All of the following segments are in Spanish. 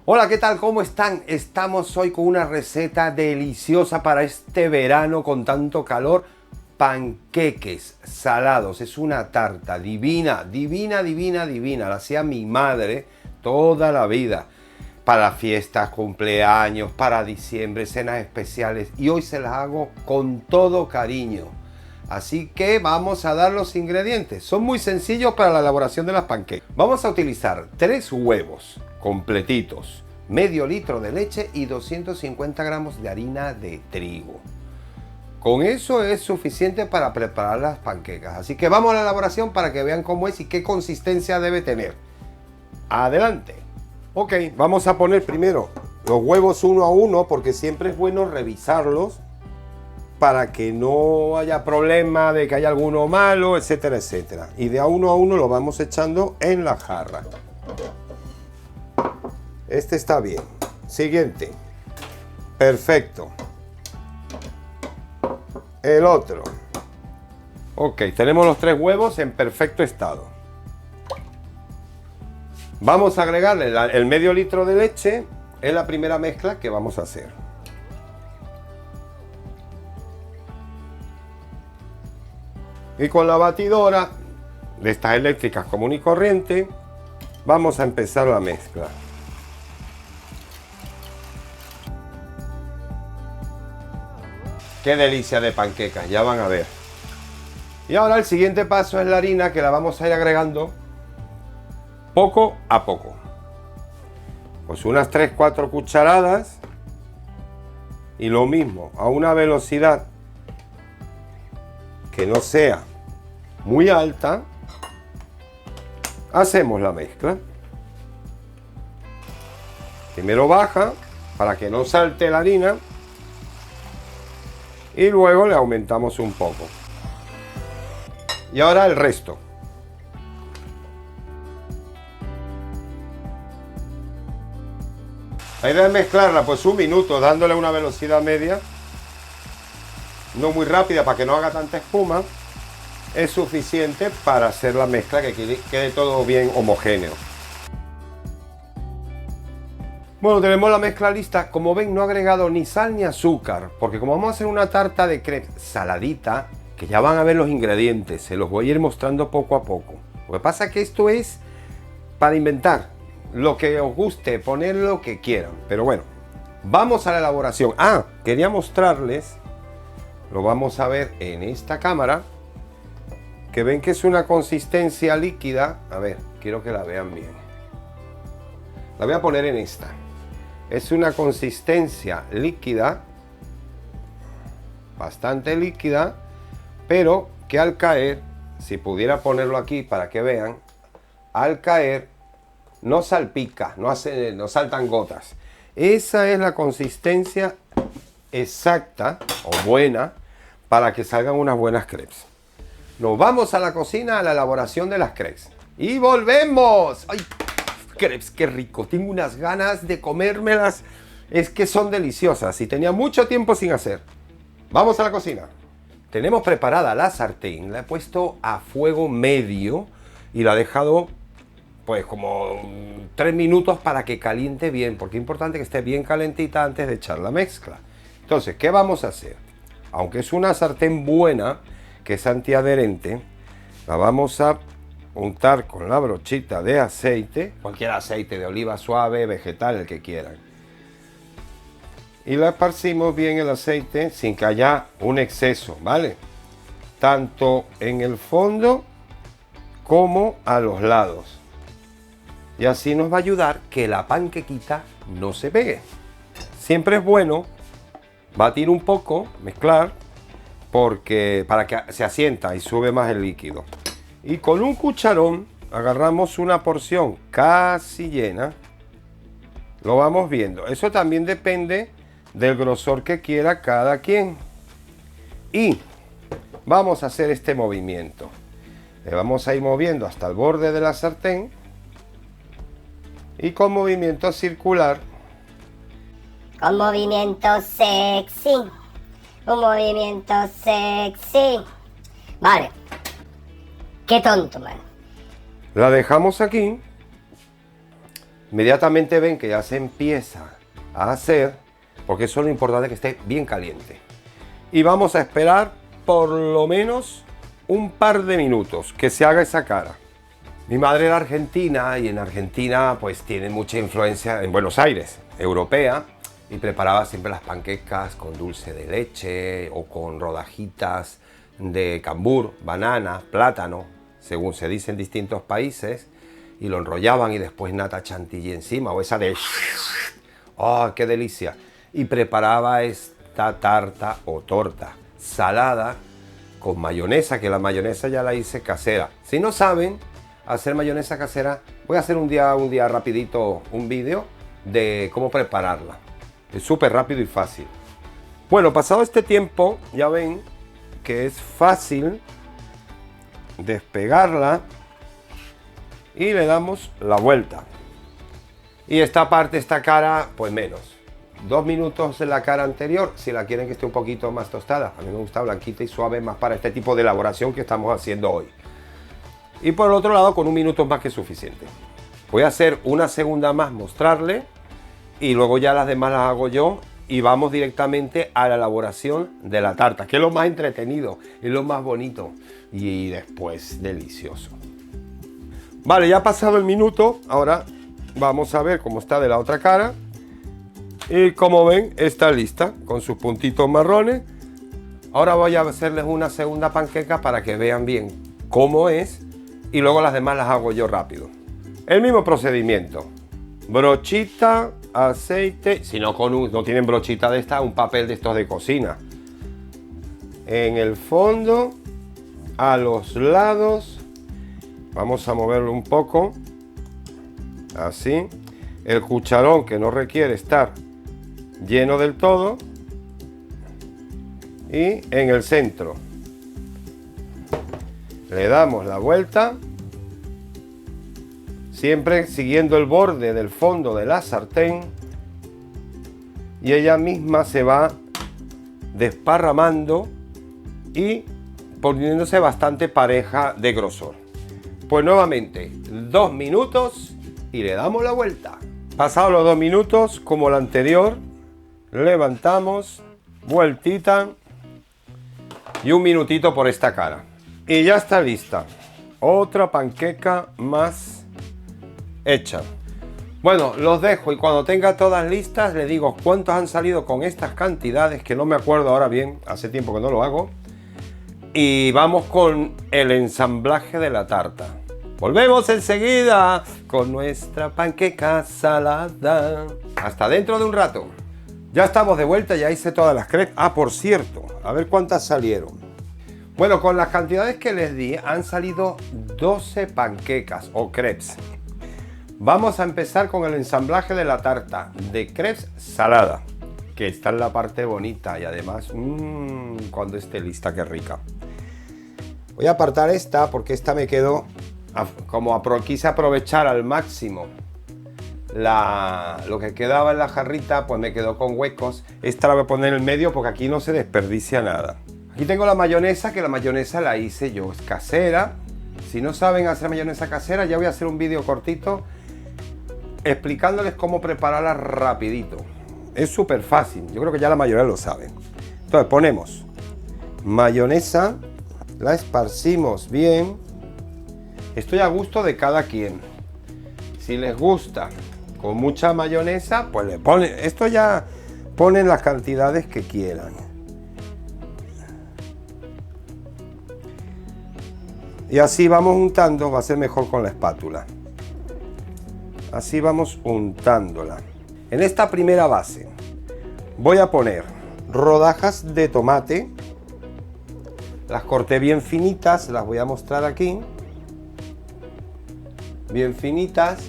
Hola, ¿qué tal? ¿Cómo están? Estamos hoy con una receta deliciosa para este verano con tanto calor. Panqueques salados. Es una tarta divina, divina, divina, divina. La hacía mi madre toda la vida. Para fiestas, cumpleaños, para diciembre, cenas especiales. Y hoy se las hago con todo cariño. Así que vamos a dar los ingredientes. Son muy sencillos para la elaboración de las panqueques. Vamos a utilizar 3 huevos completitos, medio litro de leche y 250 gramos de harina de trigo. Con eso es suficiente para preparar las panquecas. Así que vamos a la elaboración para que vean cómo es y qué consistencia debe tener. Adelante. Ok, vamos a poner primero los huevos uno a uno porque siempre es bueno revisarlos para que no haya problema de que haya alguno malo, etcétera, etcétera. Y de a uno lo vamos echando en la jarra. Este está bien. Siguiente. Perfecto. El otro. Ok, tenemos los 3 huevos en perfecto estado. Vamos a agregarle el medio litro de leche. Es la primera mezcla que vamos a hacer. Y con la batidora de estas eléctricas común y corriente, vamos a empezar la mezcla. Qué delicia de panquecas, ya van a ver. Y ahora el siguiente paso es la harina, que la vamos a ir agregando poco a poco. Pues unas 3-4 cucharadas. Y lo mismo, a una velocidad que no sea muy alta, hacemos la mezcla. Primero baja para que no salte la harina y luego le aumentamos un poco. Y ahora el resto. La idea es mezclarla pues 1 minuto dándole una velocidad media, no muy rápida para que no haga tanta espuma. Es suficiente para hacer la mezcla, que quede todo bien homogéneo. Bueno, tenemos la mezcla lista. Como ven, no he agregado ni sal ni azúcar, porque como vamos a hacer una tarta de crepes saladita, que ya van a ver los ingredientes, se los voy a ir mostrando poco a poco. Lo que pasa es que esto es para inventar, lo que os guste, poner lo que quieran. Pero bueno, vamos a la elaboración. Quería mostrarles, lo vamos a ver en esta cámara, que ven que es una consistencia líquida. A ver, quiero que la vean bien. La voy a poner en esta. Es una consistencia líquida, bastante líquida, pero que al caer, si pudiera ponerlo aquí para que vean, al caer no salpica, no saltan gotas. Esa es la consistencia exacta o buena para que salgan unas buenas crepes. Nos vamos a la cocina a la elaboración de las crepes. ¡Y volvemos! ¡Ay! Crepes, qué rico. Tengo unas ganas de comérmelas. Es que son deliciosas y tenía mucho tiempo sin hacer. Vamos a la cocina. Tenemos preparada la sartén. La he puesto a fuego medio y la he dejado pues como 3 minutos para que caliente bien, porque es importante que esté bien calentita antes de echar la mezcla. Entonces, ¿qué vamos a hacer? Aunque es una sartén buena, que es antiadherente, la vamos a untar con la brochita de aceite, cualquier aceite de oliva suave, vegetal, el que quieran. Y la esparcimos bien el aceite sin que haya un exceso, ¿vale? Tanto en el fondo como a los lados. Y así nos va a ayudar que la panquequita no se pegue. Siempre es bueno batir un poco, mezclar, porque para que se asienta y sube más el líquido. Y con un cucharón agarramos una porción casi llena. Lo vamos viendo. Eso también depende del grosor que quiera cada quien. Y vamos a hacer este movimiento. Le vamos a ir moviendo hasta el borde de la sartén. Y con movimiento circular. Con movimiento sexy. Un movimiento sexy. Vale. Qué tonto, man. La dejamos aquí. Inmediatamente ven que ya se empieza a hacer, porque eso es lo importante, que esté bien caliente. Y vamos a esperar por lo menos un par de minutos que se haga esa cara. Mi madre era argentina y en Argentina pues tiene mucha influencia, en Buenos Aires, europea, y preparaba siempre las panquecas con dulce de leche o con rodajitas de cambur, banana, plátano, según se dice en distintos países, y lo enrollaban y después nata chantilly encima, o esa de... ¡Oh, qué delicia! Y preparaba esta tarta o torta salada con mayonesa, que la mayonesa ya la hice casera. Si no saben hacer mayonesa casera, voy a hacer un día rapidito un vídeo de cómo prepararla. Es súper rápido y fácil. Bueno, pasado este tiempo, ya ven que es fácil despegarla y le damos la vuelta. Y esta parte, esta cara, pues menos. 2 minutos en la cara anterior, si la quieren que esté un poquito más tostada. A mí me gusta blanquita y suave, más para este tipo de elaboración que estamos haciendo hoy. Y por el otro lado, con 1 minuto más que suficiente. Voy a hacer una segunda más, mostrarle, y luego ya las demás las hago yo y vamos directamente a la elaboración de la tarta, que es lo más entretenido, es lo más bonito y después delicioso. Vale, ya ha pasado el minuto, ahora vamos a ver cómo está de la otra cara. Y como ven, está lista con sus puntitos marrones. Ahora voy a hacerles una segunda panqueca para que vean bien cómo es y luego las demás las hago yo rápido. El mismo procedimiento. Brochita, aceite, si no, no tienen brochita de esta, un papel de estos de cocina. En el fondo, a los lados, vamos a moverlo un poco, así. El cucharón, que no requiere estar lleno del todo, y en el centro le damos la vuelta, siempre siguiendo el borde del fondo de la sartén, y ella misma se va desparramando y poniéndose bastante pareja de grosor. Pues nuevamente 2 minutos y le damos la vuelta. Pasados los 2 minutos, como la anterior, levantamos, vueltita y 1 minutito por esta cara. Y ya está lista. Otra panqueca más hecha. Bueno, los dejo y cuando tenga todas listas les digo cuántos han salido con estas cantidades, que no me acuerdo ahora bien, hace tiempo que no lo hago. Y vamos con el ensamblaje de la tarta. Volvemos enseguida con nuestra panqueca salada. Hasta dentro de un rato. Ya estamos de vuelta, ya hice todas las crepes. Ah, por cierto, a ver cuántas salieron. Bueno, con las cantidades que les di han salido 12 panquecas o crepes. Vamos a empezar con el ensamblaje de la tarta de crepes salada, que está en la parte bonita y además, cuando esté lista, qué rica. Voy a apartar esta porque esta me quedó, quise aprovechar al máximo lo que quedaba en la jarrita, pues me quedó con huecos. Esta la voy a poner en el medio porque aquí no se desperdicia nada. Aquí tengo la mayonesa, que la mayonesa la hice yo, es casera. Si no saben hacer mayonesa casera, ya voy a hacer un vídeo cortito explicándoles cómo prepararla rapidito. Es súper fácil, yo creo que ya la mayoría lo saben. Entonces ponemos mayonesa, la esparcimos bien. Estoy a gusto de cada quien. Si les gusta con mucha mayonesa, pues le ponen, esto ya ponen las cantidades que quieran. Y así vamos untando, va a ser mejor con la espátula. Así vamos untándola. En esta primera base voy a poner rodajas de tomate. Las corté bien finitas, las voy a mostrar aquí. Bien finitas.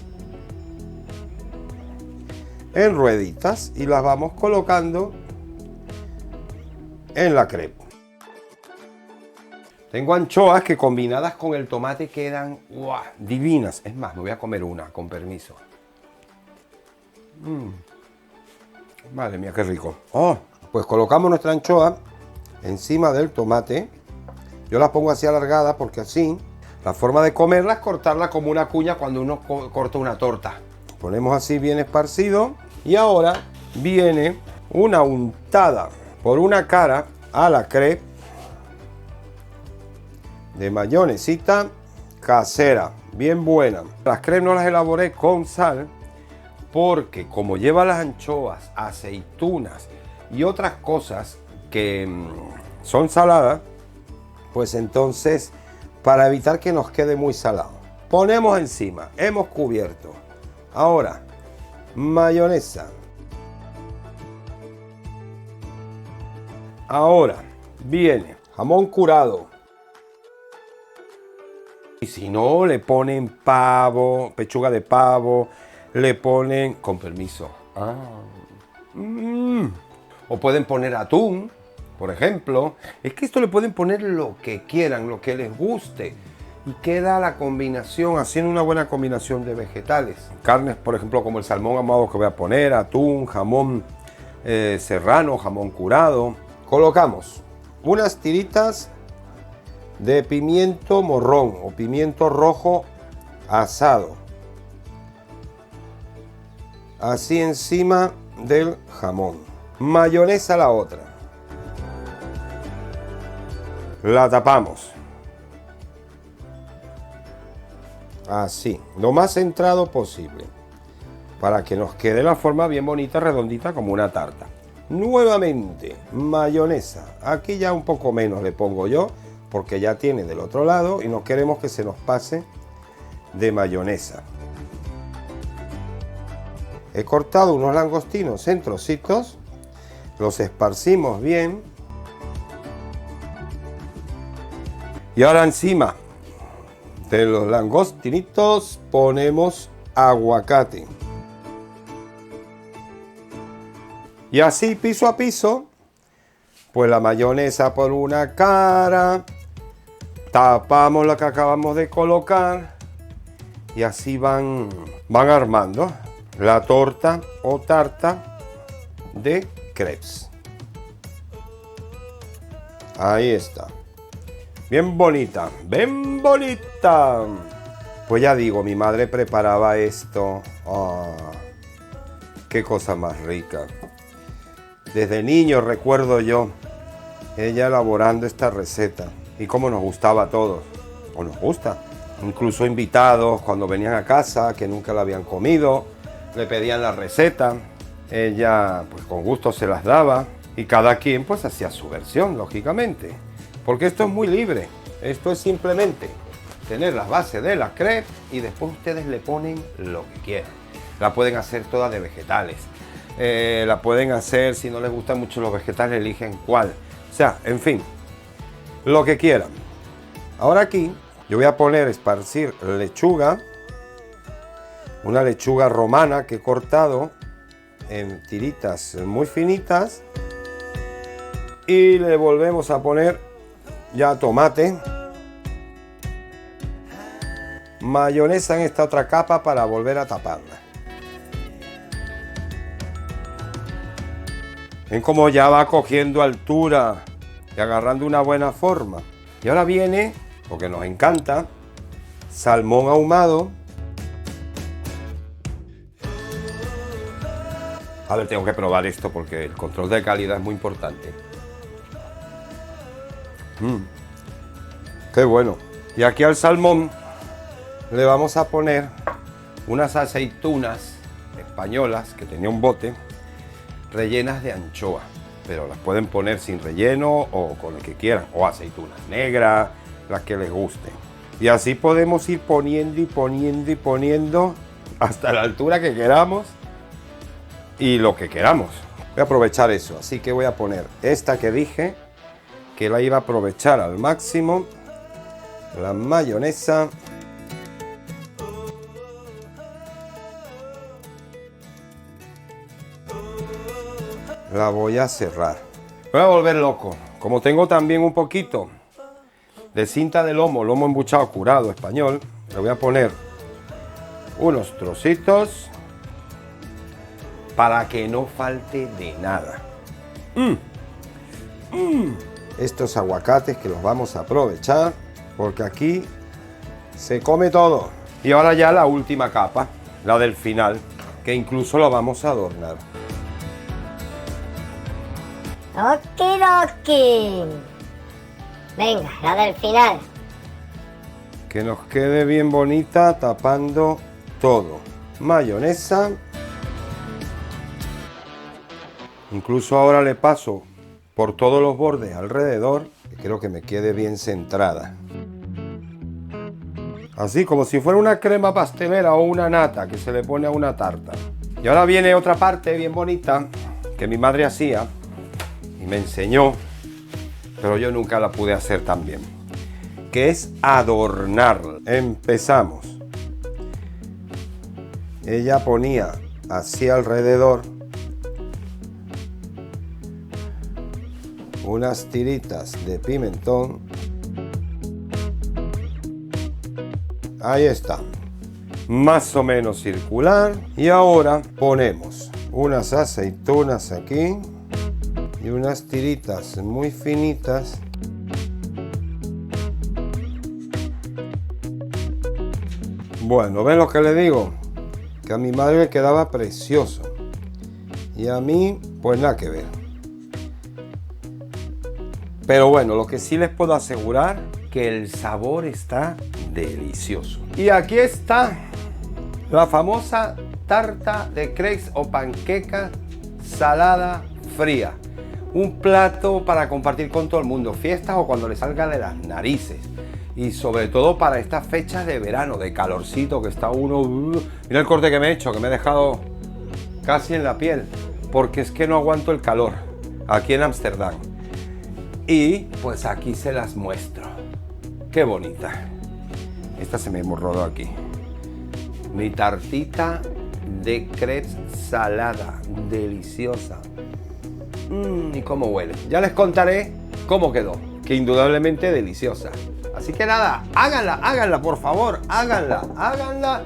En rueditas y las vamos colocando en la crepe. Tengo anchoas que combinadas con el tomate quedan divinas. Es más, me voy a comer una, con permiso. Madre mía, qué rico. Pues colocamos nuestra anchoa encima del tomate. Yo las pongo así alargadas porque así la forma de comerla es cortarla como una cuña cuando uno corta una torta. Ponemos así bien esparcido. Y ahora viene una untada por una cara a la crepe de mayonesita casera, bien buena. Las crepes no las elaboré con sal porque como lleva las anchoas, aceitunas y otras cosas que son saladas, pues entonces para evitar que nos quede muy salado, ponemos encima, hemos cubierto. Ahora, mayonesa. Ahora viene jamón curado. Y si no, le ponen pavo, pechuga de pavo, le ponen, con permiso, o pueden poner atún, por ejemplo. Es que esto le pueden poner lo que quieran, lo que les guste. Y queda la combinación, haciendo una buena combinación de vegetales. Carnes, por ejemplo, como el salmón ahumado que voy a poner, atún, jamón serrano, jamón curado. Colocamos unas tiritas de pimiento morrón o pimiento rojo asado. Así encima del jamón. Mayonesa la otra. La tapamos. Así, lo más centrado posible. Para que nos quede la forma bien bonita, redondita, como una tarta. Nuevamente, mayonesa. Aquí ya un poco menos le pongo yo, porque ya tiene del otro lado y no queremos que se nos pase de mayonesa. He cortado unos langostinos en trocitos, los esparcimos bien y ahora encima de los langostinitos ponemos aguacate. Y así piso a piso, pues la mayonesa por una cara, tapamos lo que acabamos de colocar y así van armando la torta o tarta de crepes. Ahí está. Bien bonita, bien bonita. Pues ya digo, mi madre preparaba esto. Oh, qué cosa más rica. Desde niño recuerdo yo ella elaborando esta receta y cómo nos gustaba a todos, o nos gusta. Incluso invitados cuando venían a casa que nunca la habían comido, le pedían la receta, ella pues con gusto se las daba y cada quien pues hacía su versión, lógicamente. Porque esto es muy libre, esto es simplemente tener las bases de la crepe y después ustedes le ponen lo que quieran. La pueden hacer toda de vegetales, la pueden hacer, si no les gustan mucho los vegetales, eligen cuál. O sea, en fin, lo que quieran. Ahora aquí yo voy a poner, esparcir lechuga, una lechuga romana que he cortado en tiritas muy finitas y le volvemos a poner ya tomate, mayonesa en esta otra capa para volver a taparla. Ven cómo ya va cogiendo altura y agarrando una buena forma. Y ahora viene, porque nos encanta, salmón ahumado. A ver, tengo que probar esto porque el control de calidad es muy importante. Qué bueno. Y aquí al salmón le vamos a poner unas aceitunas españolas que tenía un bote rellenas de anchoa, pero las pueden poner sin relleno o con el que quieran, o aceitunas negras, las que les guste. Y así podemos ir poniendo y poniendo y poniendo hasta la altura que queramos y lo que queramos. Voy a aprovechar eso, así que voy a poner esta que dije que la iba a aprovechar al máximo, la mayonesa. La voy a cerrar. Voy a volver loco. Como tengo también un poquito de cinta de lomo embuchado curado español, le voy a poner unos trocitos para que no falte de nada. Estos aguacates que los vamos a aprovechar porque aquí se come todo. Y ahora ya la última capa la del final, que incluso lo vamos a adornar. Okidoki. Venga, la del final. Que nos quede bien bonita tapando todo. Mayonesa. Incluso ahora le paso por todos los bordes alrededor, que creo que me quede bien centrada. Así como si fuera una crema pastelera o una nata que se le pone a una tarta. Y ahora viene otra parte bien bonita que mi madre hacía y me enseñó, pero yo nunca la pude hacer tan bien, que es adornar. Empezamos. Ella ponía así alrededor unas tiritas de pimentón. Ahí está, más o menos circular. Y ahora ponemos unas aceitunas aquí y unas tiritas muy finitas. Bueno, ¿ven lo que le digo? Que a mi madre le quedaba precioso y a mí pues nada que ver. Pero bueno, lo que sí les puedo asegurar, que el sabor está delicioso. Y aquí está la famosa tarta de crepes o panqueca salada fría. Un plato para compartir con todo el mundo, fiestas o cuando le salga de las narices. Y sobre todo para estas fechas de verano, de calorcito, que está uno... Mira el corte que me he hecho, que me he dejado casi en la piel, porque es que no aguanto el calor aquí en Ámsterdam. Y pues aquí se las muestro. Qué bonita. Esta se me borró aquí. Mi tartita de crepes salada, deliciosa. Y cómo huele. Ya les contaré cómo quedó, que indudablemente deliciosa. Así que nada, háganla, por favor, háganla,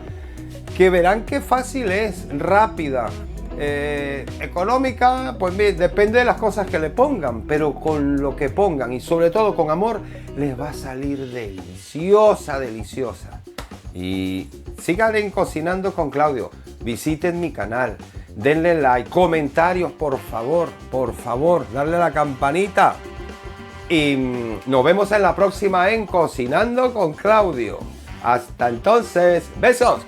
que verán qué fácil es, rápida, económica, pues bien, depende de las cosas que le pongan, pero con lo que pongan y sobre todo con amor, les va a salir deliciosa. Y sigan en Cocinando con Claudio, visiten mi canal, denle like, comentarios, por favor, darle a la campanita. Y nos vemos en la próxima en Cocinando con Claudio. Hasta entonces, besos.